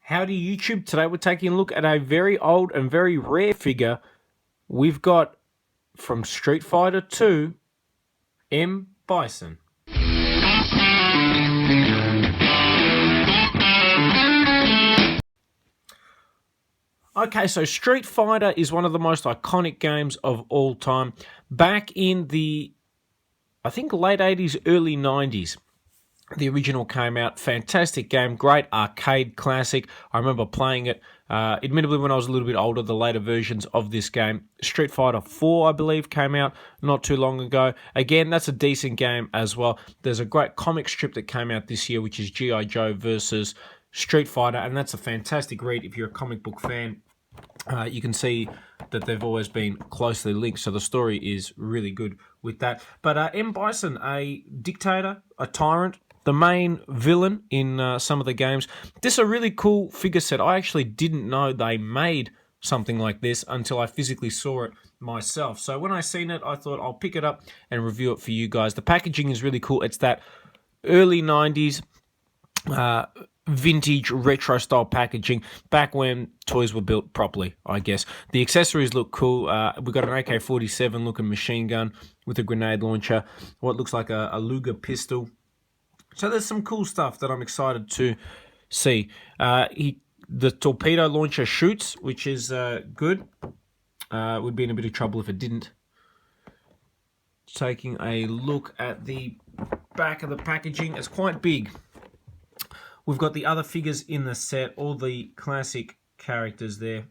Howdy YouTube, today we're taking a look at a very old and very rare figure we've got from Street Fighter 2, M. Bison. Okay, so Street Fighter is one of the most iconic games of all time. Back in the, I think, late 80s, early 90s. The original came out, fantastic game, great arcade classic. I remember playing it, admittedly when I was a little bit older, the later versions of this game. Street Fighter 4, I believe, came out not too long ago. Again, that's a decent game as well. There's a great comic strip that came out this year, which is G.I. Joe versus Street Fighter, and that's a fantastic read if you're a comic book fan. You can see that they've always been closely linked, so the story is really good with that. But M. Bison, a dictator, a tyrant, the main villain in some of the games. This is a really cool figure set. I actually didn't know they made something like this until I physically saw it myself. So when I seen it, I thought I'll pick it up and review it for you guys. The packaging is really cool. It's that early 90s vintage retro style packaging, back when toys were built properly, I guess. The accessories look cool. We've got an AK-47 looking machine gun with a grenade launcher, what looks like a Luger pistol. So there's some cool stuff that I'm excited to see. The torpedo launcher shoots, which is good. Would be in a bit of trouble if it didn't. Taking a look at the back of the packaging, it's quite big. We've got the other figures in the set, all the classic characters there.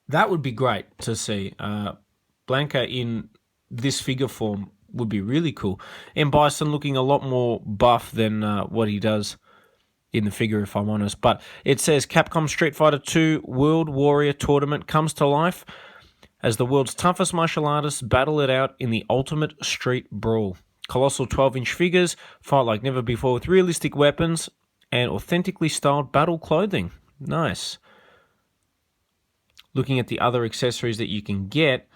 That would be great to see. Blanca in this figure form would be really cool. M. Bison looking a lot more buff than what he does in the figure, if I'm honest. But it says Capcom Street Fighter 2 World Warrior Tournament comes to life as the world's toughest martial artists battle it out in the ultimate street brawl. Colossal 12-inch figures fight like never before with realistic weapons and authentically styled battle clothing. Nice. Looking at the other accessories that you can get,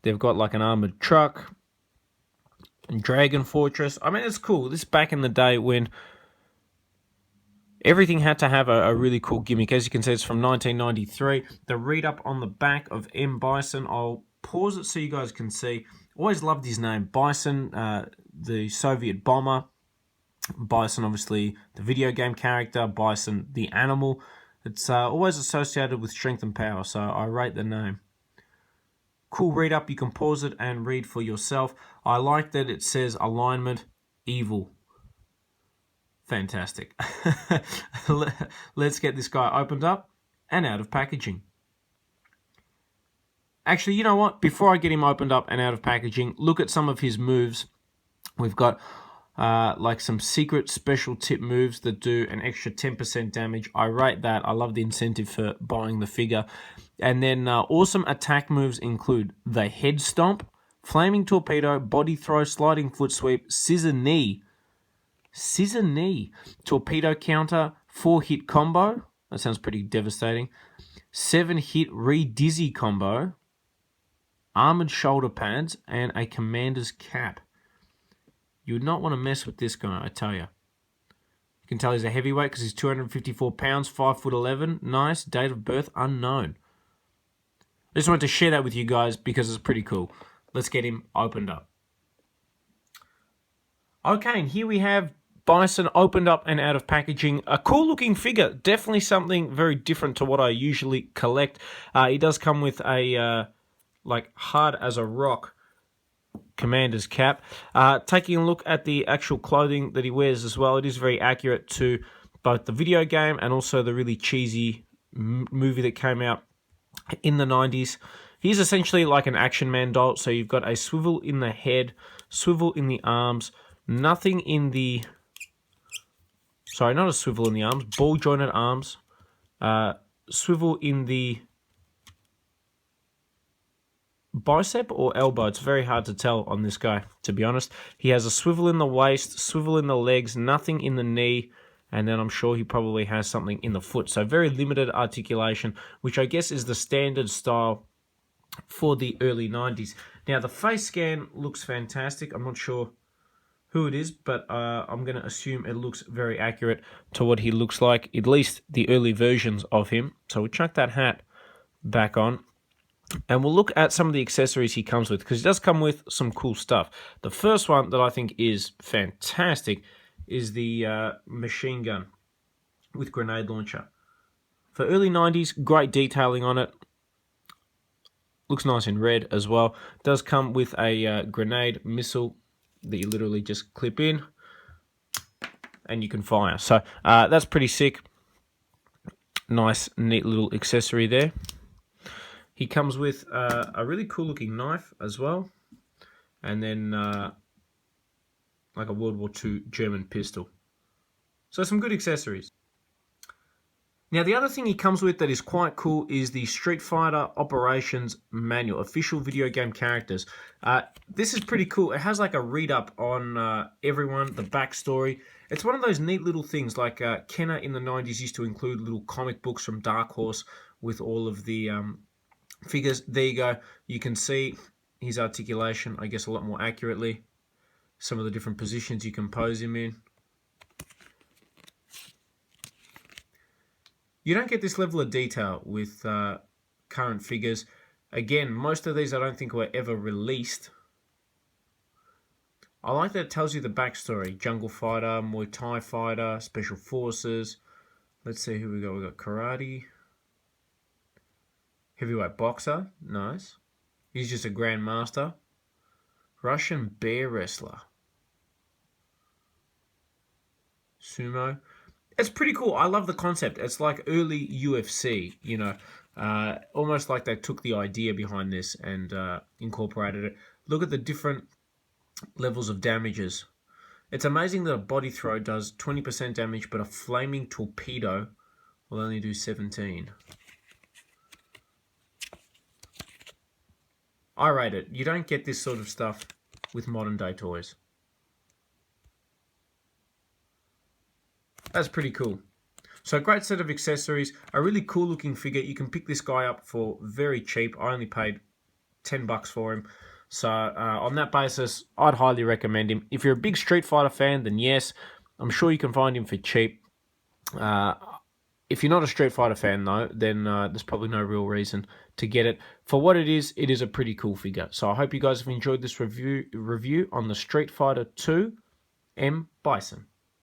they've got like an armored truck and Dragon Fortress. I mean, it's cool. This is back in the day when everything had to have a really cool gimmick. As you can see, it's from 1993. The read-up on the back of M. Bison, I'll pause it so you guys can see. Always loved his name. Bison, the Soviet bomber. Bison, obviously, the video game character. Bison, the animal. It's always associated with strength and power, so I rate the name. Cool read up, you can pause it and read for yourself. I like that it says alignment evil. Fantastic. Let's get this guy opened up and out of packaging. Actually, you know what? Before I get him opened up and out of packaging, look at some of his moves. We've got like some secret special tip moves that do an extra 10% damage. I rate that. I love the incentive for buying the figure. And then awesome attack moves include the head stomp, flaming torpedo, body throw, sliding foot sweep, scissor knee, torpedo counter, 4-hit combo. That sounds pretty devastating. 7-hit re-dizzy combo, armored shoulder pads, and a commander's cap. You would not want to mess with this guy, I tell you. You can tell he's a heavyweight because he's 254 pounds, 5'11". Nice. Date of birth unknown. I just wanted to share that with you guys because it's pretty cool. Let's get him opened up. Okay, and here we have Bison opened up and out of packaging. A cool looking figure. Definitely something very different to what I usually collect. He does come with a like hard as a rock commander's cap. Taking a look at the actual clothing that he wears as well, it is very accurate to both the video game and also the really cheesy movie that came out in the 90s. He's essentially like an Action Man doll, so you've got a swivel in the head, swivel in the arms, nothing in the... Sorry, not a swivel in the arms, ball jointed arms, swivel in the bicep or elbow. It's very hard to tell on this guy, to be honest. He has a swivel in the waist, swivel in the legs, nothing in the knee, and then I'm sure he probably has something in the foot. So very limited articulation, which I guess is the standard style for the early 90s. Now, the face scan looks fantastic. I'm not sure who it is, but I'm going to assume it looks very accurate to what he looks like, at least the early versions of him. So we'll chuck that hat back on. And we'll look at some of the accessories he comes with, because he does come with some cool stuff. The first one that I think is fantastic is the machine gun with grenade launcher. For early 90s, great detailing on it. Looks nice in red as well. Does come with a grenade missile that you literally just clip in and you can fire. So that's pretty sick. Nice, neat little accessory there. He comes with a really cool looking knife as well. And then like a World War II German pistol. So some good accessories. Now the other thing he comes with that is quite cool is the Street Fighter Operations Manual, official video game characters. This is pretty cool. It has like a read-up on everyone, the backstory. It's one of those neat little things, like Kenner in the 90s used to include little comic books from Dark Horse with all of the figures. There you go. You can see his articulation, I guess, a lot more accurately. Some of the different positions you can pose him in. You don't get this level of detail with current figures. Again, most of these I don't think were ever released. I like that it tells you the backstory. Jungle Fighter, Muay Thai Fighter, Special Forces. Let's see who we got. We got Karate. Heavyweight Boxer. Nice. He's just a Grandmaster. Russian Bear Wrestler. Sumo. It's pretty cool. I love the concept. It's like early UFC, you know, almost like they took the idea behind this and incorporated it. Look at the different levels of damages. It's amazing that a body throw does 20% damage, but a flaming torpedo will only do 17. I rate it. You don't get this sort of stuff with modern day toys. That's pretty cool. So a great set of accessories, a really cool looking figure. You can pick this guy up for very cheap. I only paid $10 for him. So on that basis, I'd highly recommend him. If you're a big Street Fighter fan, then yes, I'm sure you can find him for cheap. If you're not a Street Fighter fan, though, then there's probably no real reason to get it. For what it is a pretty cool figure. So I hope you guys have enjoyed this review on the Street Fighter 2 M Bison.